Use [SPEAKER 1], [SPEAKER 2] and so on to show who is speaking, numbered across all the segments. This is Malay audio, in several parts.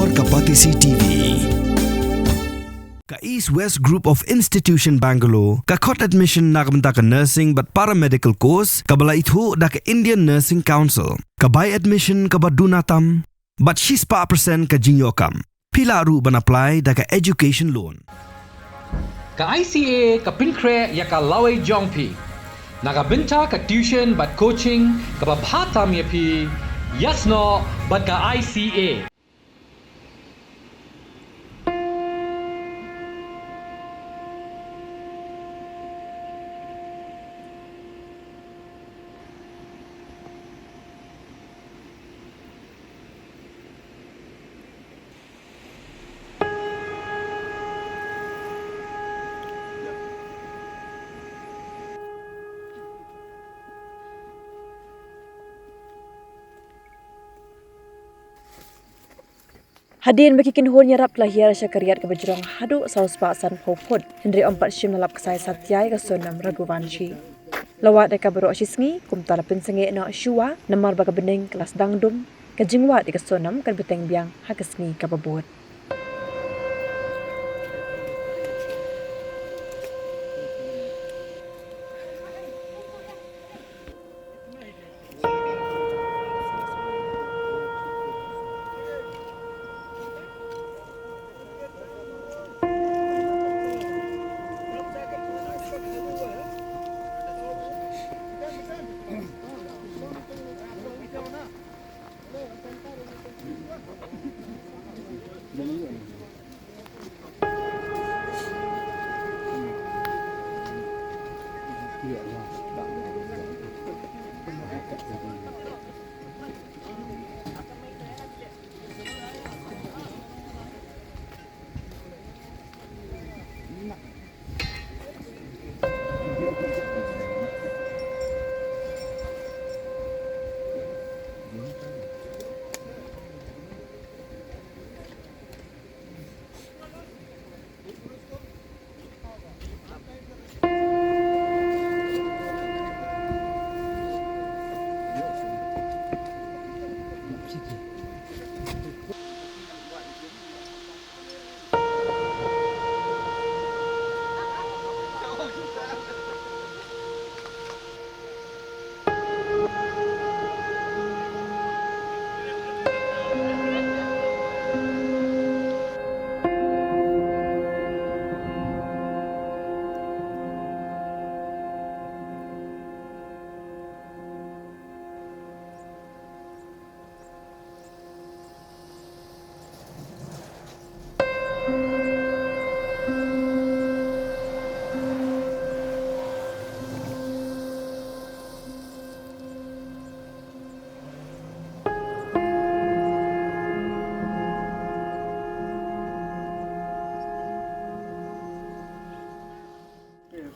[SPEAKER 1] Lahore ka Patisi TV. Ka East West Group of Institution Bangalore, ka khot admission nakamta ka nursing but paramedical course, ka bala ithu da ka Indian Nursing Council, ka buy admission ka badunatam, but she's pa percent ka jinyokam. Pila ru ban apply da ka education loan.
[SPEAKER 2] Ka ICA ka pinkre ya ka laway jongpi. Nakabinta ka tuition but coaching ka babhatam ya pi. Yes no but ka ICA.
[SPEAKER 3] Hadirin bakikin hon yarap lahir syakariat ke bejrong hadu saus pasan phopod Henry ompat shim nalap kesai satyai ke sonam Raghuvanshi. Lawat deka bero asisngi kumta lapin senge na syua namar baga bening kelas dangdum ke jingwat ke sonam kan beteng biang hakesngi ke babot.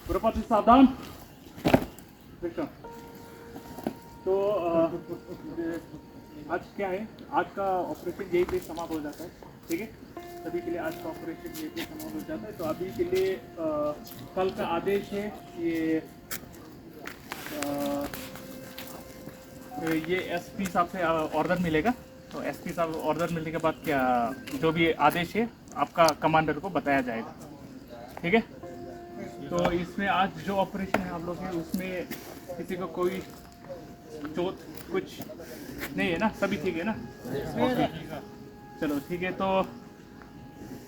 [SPEAKER 4] Purapati सावधान तो आज क्या है, आज का ऑपरेशन यही पे समाप्त हो जाता है। ठीक है, सभी के लिए आज का ऑपरेशन यही पे समाप्त हो जाता है। तो अभी के लिए कल का आदेश है ये एसपी साहब से ऑर्डर मिलेगा। तो एसपी साहब ऑर्डर मिलने के बाद क्या जो भी आदेश है आपका कमांडर को बताया जाएगा। ठीक है, तो इसमें आज जो ऑपरेशन है आप लोग हैं उसमें किसी को कोई चोट कुछ नहीं है ना, सभी ठीक है ना? चलो ठीक है, तो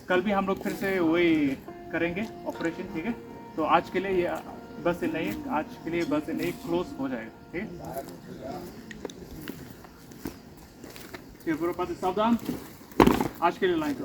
[SPEAKER 4] कल भी हम लोग फिर से वही करेंगे ऑपरेशन। ठीक है, तो आज के लिए ये बस इतना ही, आज के लिए बस इतना ही, क्लोज हो जाएगा। ठीक है, पूरा सावधान, आज के लिए लाइन।